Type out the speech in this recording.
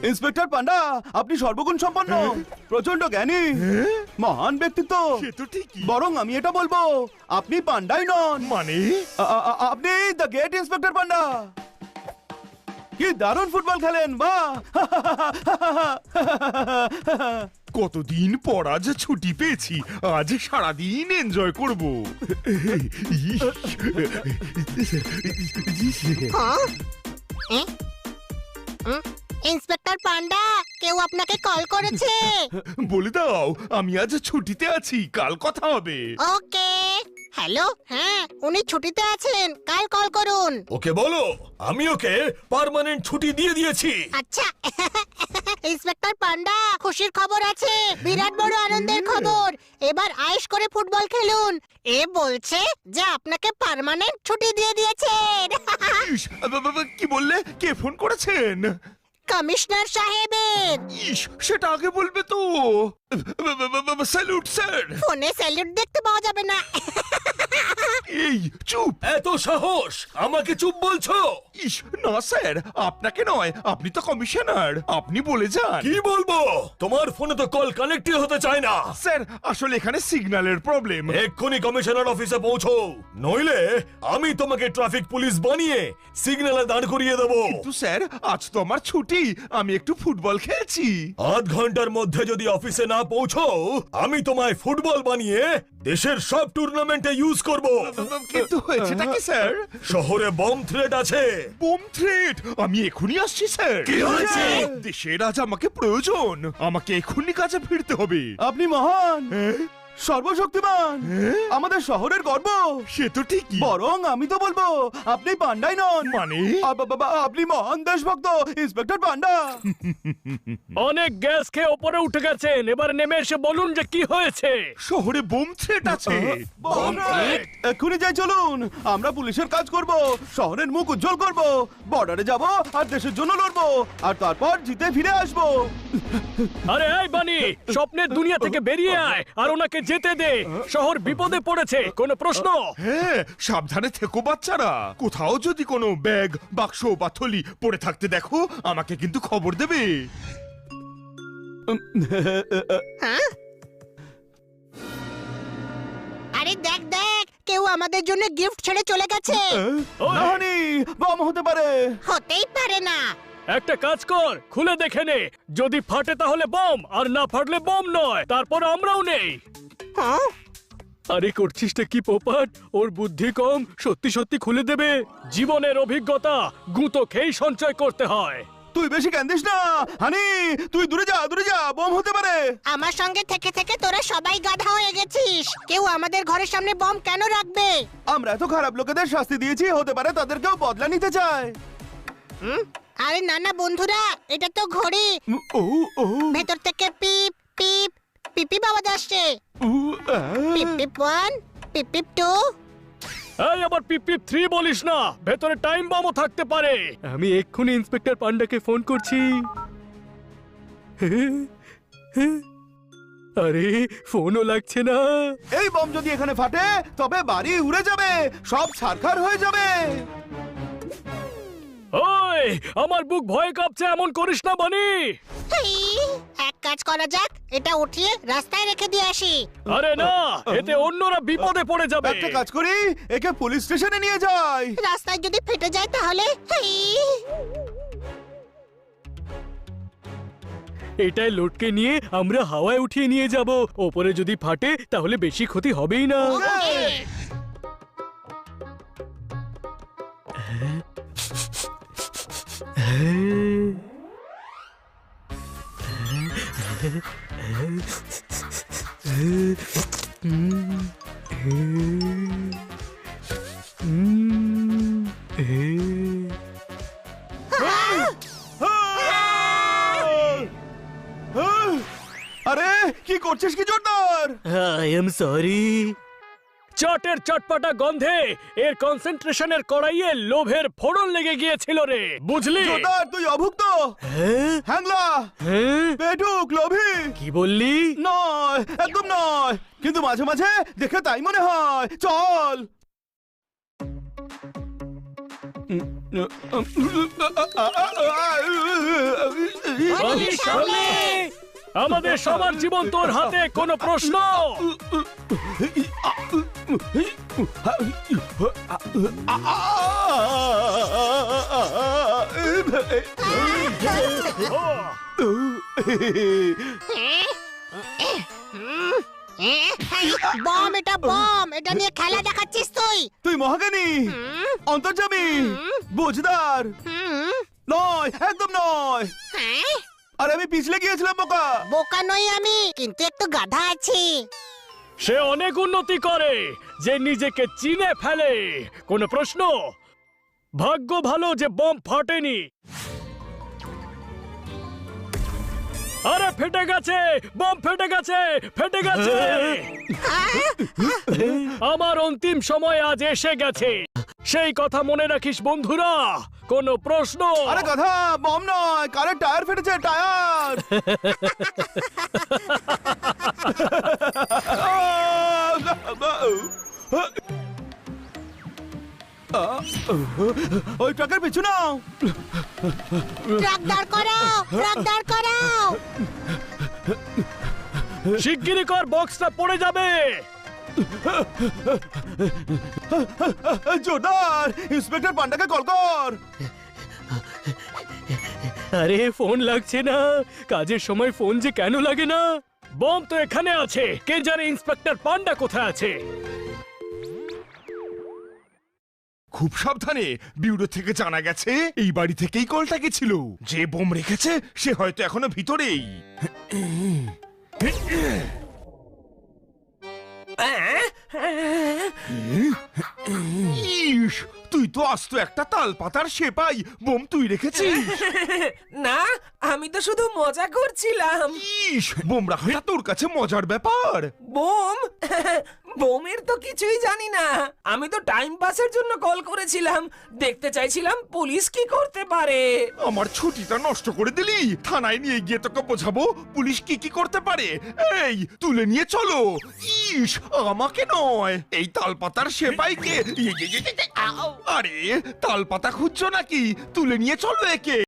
Inspector পান্ডা, আপনি সর্বগুণ সম্পন্ন, প্রচন্ড জ্ঞানী, মহান ব্যক্তিত্ব। বরং আমি এটা বলবো, আপনি পান্ডাই নন, মানে আপনি দ্য গ্রেট ইন্সপেক্টর পান্ডা। কি দারুণ ফুটবল খেলেন, বাহ! কতদিন পর আজ ছুটি পেয়েছি, আজ সারাদিন এনজয় করব। ইন্সপেক্টর পান্ডা, কেউ আপনাকে কল করেছে। বলে দাও আমি আজ ছুটিতে আছি, কাল কথা হবে। ওকে। হ্যালো, হ্যাঁ উনি ছুটিতে আছেন, কাল কল করুন। ওকে বলো আমি ওকে পার্মানেন্ট ছুটি দিয়ে দিয়েছি। আচ্ছা। ইন্সপেক্টর পান্ডা, খুশির খবর আছে, বিরাট বড় আনন্দের খবর। এবার আয়েশ করে ফুটবল খেলুন। এ বলছে যে আপনাকে পার্মানেন্ট ছুটি দিয়ে দিয়েছেন। ইস, কি বললে? কে ফোন করেছেন? কমিশনার সাহেবের। ইস, সেটা আগে বলবে তো। Salute sir. ফোনে স্যালুট দেখতে পাওয়া যাবে না। এই চুপ। এত সাহস, আমাকে চুপ বলছো? ইস, না স্যার, আপনাকে নয়, আপনি তো কমিশনার, আপনি বলে যান। কি বলবো? তোমার ফোনে তো কল কানেক্টই হতে চায় না। স্যার, আসলে এখানে সিগন্যালের প্রবলেম। এক্ষুনি কমিশনার অফিসে পৌঁছো, নইলে আমি তোমাকে ট্রাফিক পুলিশ বানিয়ে সিগন্যালে দাঁড় করিয়ে দেবো। কিন্তু স্যার, আজ তো আমার ছুটি, আমি একটু ফুটবল খেলছি। আধ ঘন্টার মধ্যে যদি অফিসে না পৌঁছো, আমি তোমায় ফুটবল বানিয়ে দেশের সব টুর্নামেন্টে ইউজ করব। কিন্তু হয়েছেটা কি স্যার? শহরে বম থ্রেট আছে। Bomb threat? আমি এখনই আসছি স্যার। কি হয়েছে? দেশের আজ আমাকে প্রয়োজন, আমাকে এখনই কাজে ফিরতে হবে। আপনি মহান, সর্বশক্তিমান, আমাদের শহরের গর্ব। সে তো ঠিকই। বরং আমি তো বলবো, আপনি পান্ডাই নন, মানে আপনি মহান দেশভক্ত ইন্সপেক্টর পান্ডা। অনেক গ্যাস খেয়ে ওপরে উঠে গেছেন, এবার নেমে এসে বলুন যে কি হয়েছে। শহরে বোম থ্রেট আছে। এক্ষুনি যাই, চলুন, আমরা পুলিশের কাজ করব, শহরের মুখ উজ্জ্বল করব, বর্ডারে যাব আর দেশের জন্য লড়বো, আর তারপর জিতে ফিরে আসবো। আরে এই বানি, স্বপ্নের দুনিয়া থেকে বেরিয়ে আয় আর ওনাকে যেতে দে। শহর বিপদে পড়েছে, কোনো প্রশ্ন? হ্যাঁ, সাবধানে থেকো বাচ্চারা। কোথাও যদি কোনো ব্যাগ, বাক্স বা থলি পড়ে থাকতে দেখো, আমাকে কিন্তু খবর দেবে। হ্যাঁ? আরে দেখ দেখ, কেউ আমাদের জন্য গিফট ছেড়ে চলে গেছে। নাহানি, বম হতে পারে। হতেই পারে না। একটা কাজ কর, খুলে দেখে নে, যদি ফাটে তাহলে বম, আর না ফাটলে বম নয়, তারপর আমরাও নেই। হ্যাঁ? আরে করছিসটা কি পোপাট, ওর বুদ্ধি কম, সত্যি সত্যি খুলে দেবে। জীবনের অভিজ্ঞতা গুঁতো খেয়েই সঞ্চয় করতে হয়। তুই বেশি কান্দিস না হানি, তুই দূরে যা, দূরে যা, বম হতে পারে। আমার সঙ্গে থেকে থেকে তোরা সবাই গাধা হয়ে গেছিস। কেউ আমাদের ঘরের সামনে বম কেন রাখবে? আমরা এত খারাপ লোকেদের শাস্তি দিয়েছি, হতে পারে তাদেরকেও বদলা নিতে চায়। আরে না না বন্ধুরা, এটা তো ঘড়ি। ও ও ভেতর থেকে পিপ পিপ পিপি আওয়াজ আসছে। পিপ পিপ 1, পিপ পিপ 2। এই আবার পিপ পিপ 3 বলিস না, ভেতরে টাইম বমও থাকতে পারে। আমি এক্ষুনি ইন্সপেক্টর পান্ডাকে ফোন করছি। আরে ফোনও লাগছে না। এই বম যদি এখানে ফাটে, তবে বাড়ি উড়ে যাবে, সব ছারখার হয়ে যাবে। ওই আমার বুক ভয়ে কাঁপছে, এমন করিস না বানি। হেই, এক কাজ করা যাক, এটা উঠিয়ে রাস্তায় রেখে দিয়ে আসি। আরে না, এতে অন্যরা বিপদে পড়ে যাবে। একটা কাজ করি, একে পুলিশ স্টেশনে নিয়ে যাই। রাস্তায় যদি ফেটে যায় তাহলে? হেই, এটাই লটকে নিয়ে আমরা হাওয়ায় উঠিয়ে নিয়ে যাব। ওপরে যদি ফাটে তাহলে বেশি ক্ষতি হবেই না। ওকে। আরে কি করছিস কি জোরদার? I am sorry. চাটের চটপটা গন্ধে এর কনসেন্ট্রেশনের কড়াইয়ে লোভের ফোড়ন লেগে গিয়েছিল রে, বুঝলি? জোরদার তুই অভুক্ত হ্যাঁ? হ্যাংলা হ্যাঁ? পেটুক লোভী কি বললি? নয় একদম নয়, কিন্তু মাঝে মাঝে দেখে তাই মনে হয়। চল বলি সামনে! আমাদের সবার জীবন তোর হাতে, কোনো প্রশ্ন? বম, এটা বম, এটা নিয়ে খেলা দেখাচ্ছিস তুই? তুই মহাজ্ঞানী, অন্তর্যামী, বুঝদার নয়, একদম নয়। হ্যাঁ? আর আমি পিছলে গিয়েছিলাম বোকা। বোকা নই আমি, কিন্তু একটু গাধা আছি। সে অনেক উন্নতি করে যে নিজেকে চিনে ফেলে। কোনো প্রশ্ন? ভাগ্য ভালো যে বম ফাটেনি। আরে ফেটে গেছে, বম ফেটে গেছে, ফেটে গেছে। আমার অন্তিম সময় আজ এসে গেছে, সেই কথা মনে রাখিস বন্ধুরা। কোনো প্রশ্ন? আরে গাধা, বম নয়, কারের টায়ার ফেটেছে, টায়ার। ওই ট্রাকের পিছু নাও। ট্রাক দাঁড় করাও, ট্রাক দাঁড় করাও। শিগগিরই কর, বক্সটা পড়ে যাবে। জোরদার, ইন্সপেক্টর পান্ডাকে কল কর। আরে ফোন লাগছে না, কাজের সময় ফোন যে কেন লাগে না? বম তো এখানে আছে, কে জানে ইন্সপেক্টর পান্ডা কোথায় আছে। খুব সাবধানে, বিউরো থেকে জানা গেছে এই বাড়ি থেকেই কলটা গেছিল। যে বোম রেখেছে সে হয়তো এখনো ভিতরেই। ইস, তুই তো আস্ত একটা তাল পাতার সেপাই, বোম তুই রেখেছিস? না, আমি তো শুধু মজা করছিলাম। ইস, বোম রাখাটা তোর কাছে মজার ব্যাপার। বোম? বোমের তো কিছুই জানি না। আমি তো টাইম পাসের জন্য কল করেছিলাম, দেখতে চাইছিলাম পুলিশ কি করতে পারে। আমার ছুটিটা নষ্ট করে দিলি। থানায় নিয়ে গিয়ে তোকে বোঝাবো পুলিশ কি কি করতে পারে। এই, তুলে নিয়ে চলো। ইস, আমাকে নয়, এই তালপাতার সেপাইকে। আরে, তালপাতা খুঁজছো নাকি? তুলে নিয়ে চলো একে।